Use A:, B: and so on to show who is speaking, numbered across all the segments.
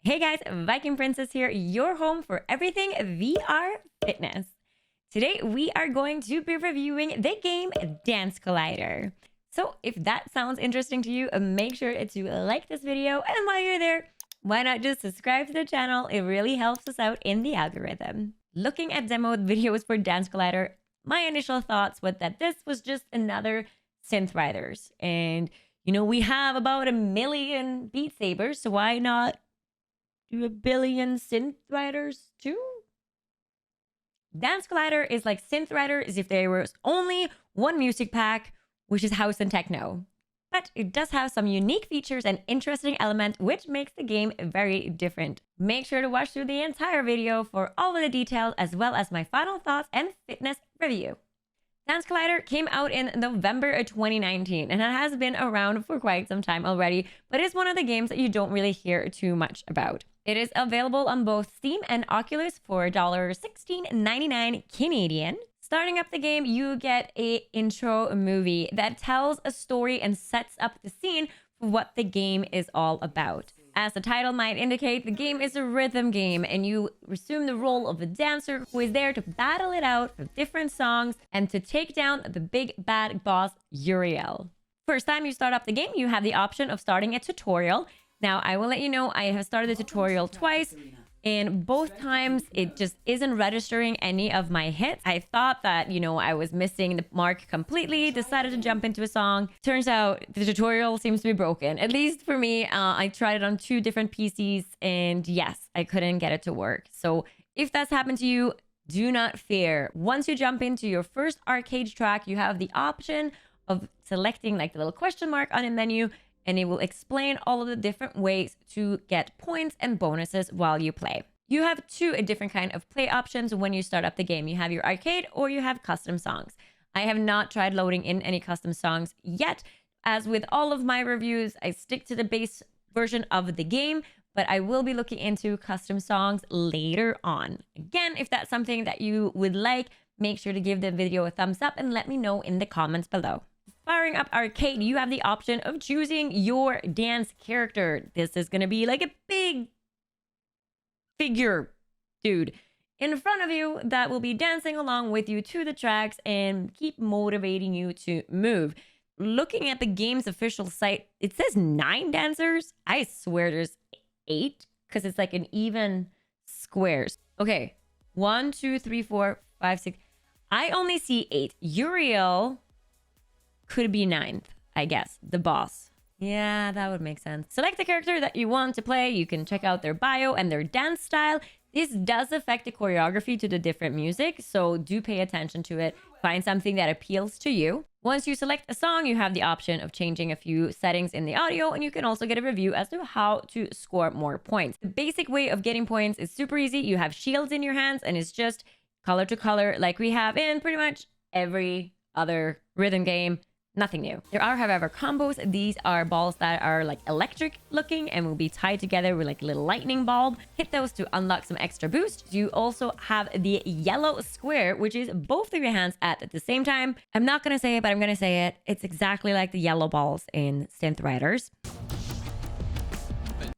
A: Hey guys, Viking Princess here, your home for everything VR fitness. Today we are going to be reviewing the game Dance Collider. So if that sounds interesting to you, make sure to like this video, and while you're there, why not just subscribe to the channel? It really helps us out in the algorithm. Looking at demoed videos for Dance Collider, my initial thoughts was that this was just another Synth Riders. And we have about 1 million Beat Sabers, so why not do 1 billion Synth Riders too? Dance Collider is like Synth Riders if there was only one music pack, which is house and techno. But it does have some unique features and interesting elements, which makes the game very different. Make sure to watch through the entire video for all of the details, as well as my final thoughts and fitness review. Dance Collider came out in November 2019, and it has been around for quite some time already, but it's one of the games that you don't really hear too much about. It is available on both Steam and Oculus for $16.99 Canadian. Starting up the game, you get an intro movie that tells a story and sets up the scene for what the game is all about. As the title might indicate, the game is a rhythm game, and you assume the role of a dancer who is there to battle it out for different songs and to take down the big bad boss, Uriel. First time you start up the game, you have the option of starting a tutorial. Now, I will let you know, I have started the tutorial twice, and both times it just isn't registering any of my hits. I thought that, I was missing the mark completely, decided to jump into a song. Turns out the tutorial seems to be broken. At least for me, I tried it on 2 different PCs, and yes, I couldn't get it to work. So if that's happened to you, do not fear. Once you jump into your first arcade track, you have the option of selecting like the little question mark on a menu, and it will explain all of the different ways to get points and bonuses while you play. You have 2 different kind of play options when you start up the game. You have your arcade or you have custom songs. I have not tried loading in any custom songs yet. As with all of my reviews, I stick to the base version of the game, but I will be looking into custom songs later on. Again, if that's something that you would like, make sure to give the video a thumbs up and let me know in the comments below. Firing up arcade, you have the option of choosing your dance character. This is going to be like a big figure dude in front of you that will be dancing along with you to the tracks and keep motivating you to move. Looking at the game's official site, it says 9 dancers. I swear there's 8 because it's like an even squares. Okay, 1, 2, 3, 4, 5, 6. I only see 8. Uriel could be 9th, I guess. The boss. Yeah, that would make sense. Select the character that you want to play. You can check out their bio and their dance style. This does affect the choreography to the different music, so do pay attention to it. Find something that appeals to you. Once you select a song, you have the option of changing a few settings in the audio, and you can also get a review as to how to score more points. The basic way of getting points is super easy. You have shields in your hands, and it's just color to color like we have in pretty much every other rhythm game. Nothing new. There are, however, combos. These are balls that are like electric looking and will be tied together with like a little lightning bulb. Hit those to unlock some extra boost. You also have the yellow square, which is both of your hands at the same time. I'm not going to say it, but I'm going to say it. It's exactly like the yellow balls in Synth Riders.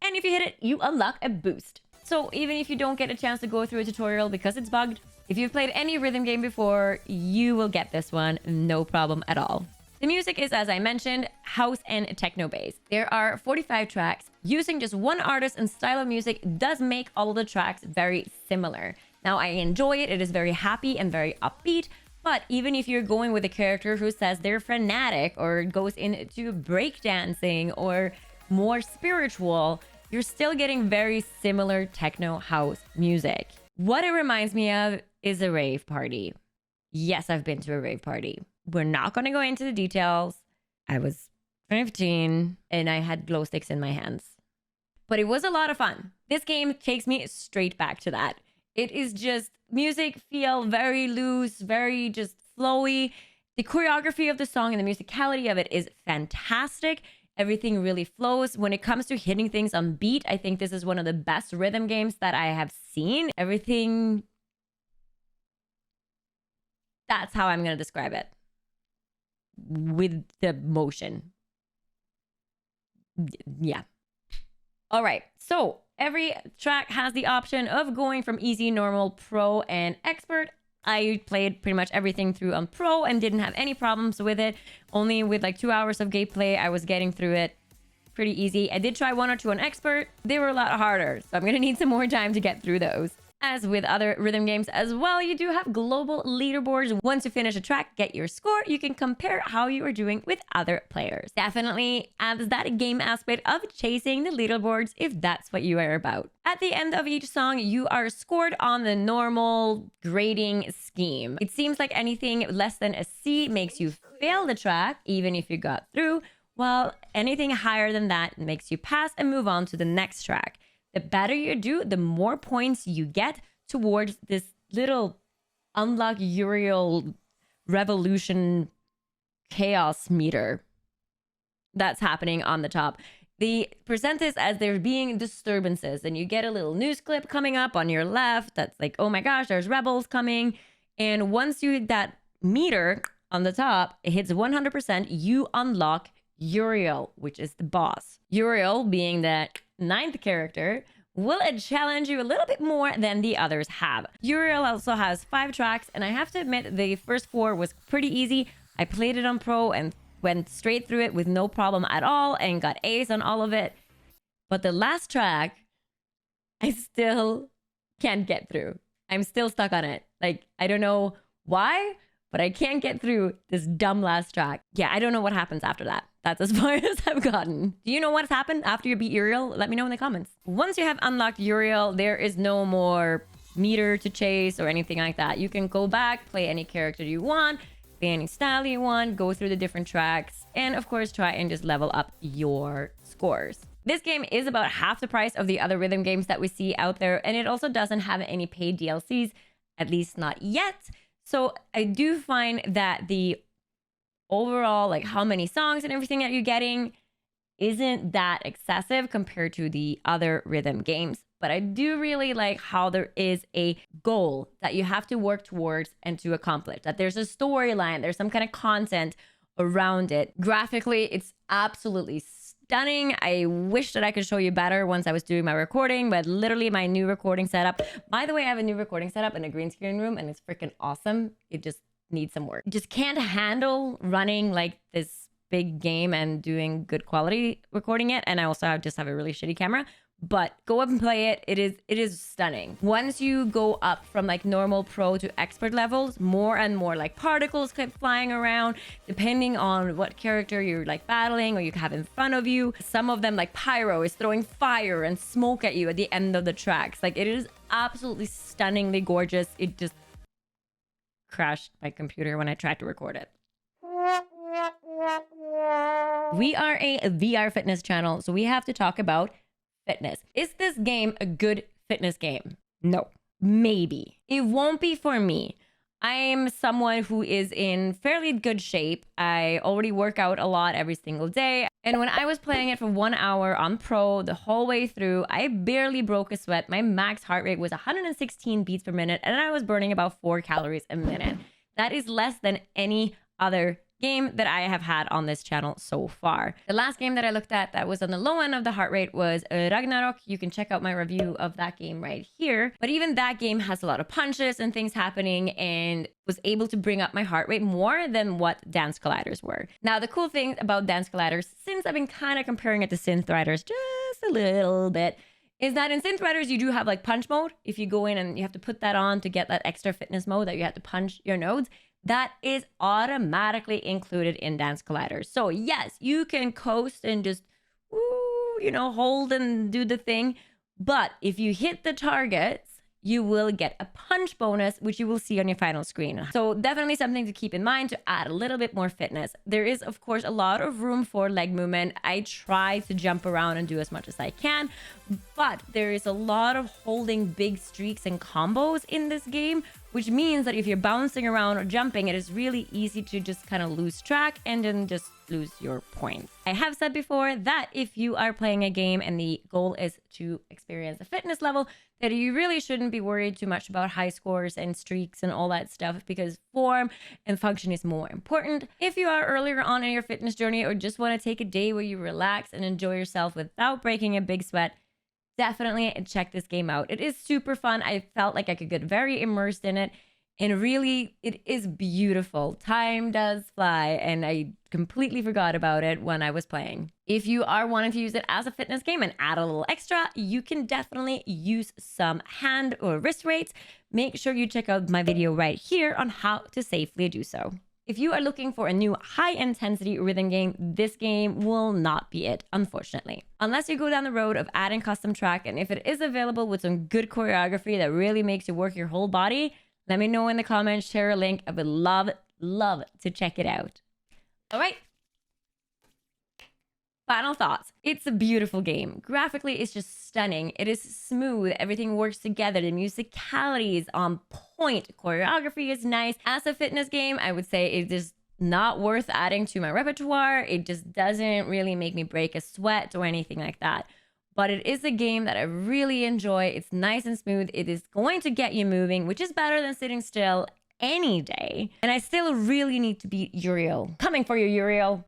A: And if you hit it, you unlock a boost. So even if you don't get a chance to go through a tutorial because it's bugged, if you've played any rhythm game before, you will get this one. No problem at all. The music is, as I mentioned, house and techno based. There are 45 tracks. Using just one artist and style of music does make all of the tracks very similar. Now, I enjoy it. It is very happy and very upbeat. But even if you're going with a character who says they're frenetic or goes into breakdancing or more spiritual, you're still getting very similar techno house music. What it reminds me of is a rave party. Yes, I've been to a rave party. We're not going to go into the details. I was 15 and I had glow sticks in my hands. But it was a lot of fun. This game takes me straight back to that. It is just music feel very loose, very just flowy. The choreography of the song and the musicality of it is fantastic. Everything really flows. When it comes to hitting things on beat, I think this is one of the best rhythm games that I have seen. Everything... That's how I'm going to describe it. With the motion. Yeah. All right. So every track has the option of going from easy, normal, pro, and expert. I played pretty much everything through on pro and didn't have any problems with it. Only with like 2 hours of gameplay, I was getting through it pretty easy. I did try 1 or 2 on expert. They were a lot harder, so I'm gonna need some more time to get through those. As with other rhythm games as well, you do have global leaderboards. Once you finish a track, get your score, you can compare how you are doing with other players. Definitely adds that game aspect of chasing the leaderboards if that's what you are about. At the end of each song, you are scored on the normal grading scheme. It seems like anything less than a C makes you fail the track, even if you got through, while anything higher than that makes you pass and move on to the next track. The better you do, the more points you get towards this little unlock Uriel revolution chaos meter that's happening on the top. They present this as there being disturbances, and you get a little news clip coming up on your left that's like, oh my gosh, there's rebels coming. And once you hit that meter on the top, it hits 100%, you unlock Uriel, which is the boss. Uriel, being the 9th character, will challenge you a little bit more than the others have. Uriel also has 5 tracks, and I have to admit the first 4 was pretty easy. I played it on pro and went straight through it with no problem at all and got A's on all of it. But the last track, I still can't get through. I'm still stuck on it. Like, I don't know why, but I can't get through this dumb last track. Yeah, I don't know what happens after that. That's as far as I've gotten. Do you know what's happened after you beat Uriel? Let me know in the comments. Once you have unlocked Uriel, there is no more meter to chase or anything like that. You can go back, play any character you want, play any style you want, go through the different tracks, and of course try and just level up your scores. This game is about half the price of the other rhythm games that we see out there, and it also doesn't have any paid DLCs, at least not yet. So I do find that the overall, like how many songs and everything that you're getting isn't that excessive compared to the other rhythm games. But I do really like how there is a goal that you have to work towards and to accomplish, that there's a storyline, there's some kind of content around it. Graphically, it's absolutely stunning. I wish that I could show you better once I was doing my recording, but literally my new recording setup. By the way, I have a new recording setup in a green screen room, and it's freaking awesome. It just needs some work. Just can't handle running like this big game and doing good quality recording it. And I also just have a really shitty camera. But go up and play it. It is stunning. Once you go up from like normal, pro to expert levels, more and more like particles keep flying around, depending on what character you're like battling or you have in front of you. Some of them, like Pyro, is throwing fire and smoke at you at the end of the tracks. Like, it is absolutely stunningly gorgeous. It just crashed my computer when I tried to record it. We are a VR fitness channel, so we have to talk about fitness. Is this game a good fitness game? No. Maybe. It won't be for me. I'm someone who is in fairly good shape. I already work out a lot every single day. And when I was playing it for 1 hour on pro the whole way through, I barely broke a sweat. My max heart rate was 116 beats per minute, and I was burning about 4 calories a minute. That is less than any other game that I have had on this channel so far. The last game that I looked at that was on the low end of the heart rate was Ragnarok. You can check out my review of that game right here. But even that game has a lot of punches and things happening, and was able to bring up my heart rate more than what Dance Colliders were. Now, the cool thing about Dance Colliders, since I've been kind of comparing it to Synth Riders just a little bit, is that in Synth Riders, you do have like punch mode. If you go in and you have to put that on to get that extra fitness mode that you have to punch your nodes, that is automatically included in Dance Colliders. So yes, you can coast and just, hold and do the thing. But if you hit the targets, you will get a punch bonus, which you will see on your final screen. So definitely something to keep in mind to add a little bit more fitness. There is, of course, a lot of room for leg movement. I try to jump around and do as much as I can, but there is a lot of holding big streaks and combos in this game, which means that if you're bouncing around or jumping, it is really easy to just kind of lose track and then just lose your points. I have said before that if you are playing a game and the goal is to experience a fitness level, that you really shouldn't be worried too much about high scores and streaks and all that stuff, because form and function is more important. If you are earlier on in your fitness journey or just want to take a day where you relax and enjoy yourself without breaking a big sweat, definitely check this game out. It is super fun. I felt like I could get very immersed in it. And really, it is beautiful. Time does fly, and I completely forgot about it when I was playing. If you are wanting to use it as a fitness game and add a little extra, you can definitely use some hand or wrist weights. Make sure you check out my video right here on how to safely do so. If you are looking for a new high-intensity rhythm game, this game will not be it, unfortunately. Unless you go down the road of adding custom track, and if it is available with some good choreography that really makes you work your whole body, let me know in the comments, share a link. I would love to check it out. All right. Final thoughts. It's a beautiful game. Graphically, it's just stunning. It is smooth. Everything works together. The musicality is on point. Choreography is nice. As a fitness game, I would say it is not worth adding to my repertoire. It just doesn't really make me break a sweat or anything like that. But it is a game that I really enjoy. It's nice and smooth. It is going to get you moving, which is better than sitting still any day. And I still really need to beat Uriel. Coming for you, Uriel.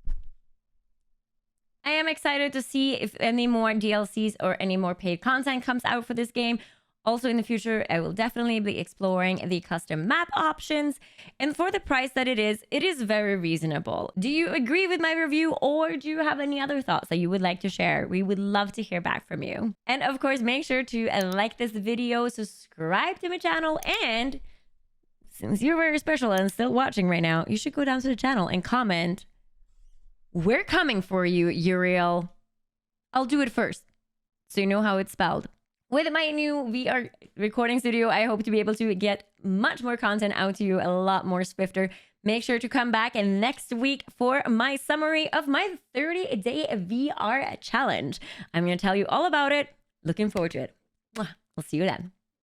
A: I am excited to see if any more DLCs or any more paid content comes out for this game. Also in the future, I will definitely be exploring the custom map options. And for the price that it is very reasonable. Do you agree with my review, or do you have any other thoughts that you would like to share? We would love to hear back from you. And of course, make sure to like this video, subscribe to my channel, and since you're very special and still watching right now, you should go down to the channel and comment, "We're coming for you, Uriel." I'll do it first, so you know how it's spelled. With my new VR recording studio, I hope to be able to get much more content out to you a lot more swifter. Make sure to come back and next week for my summary of my 30-day VR challenge. I'm going to tell you all about it. Looking forward to it. We'll see you then.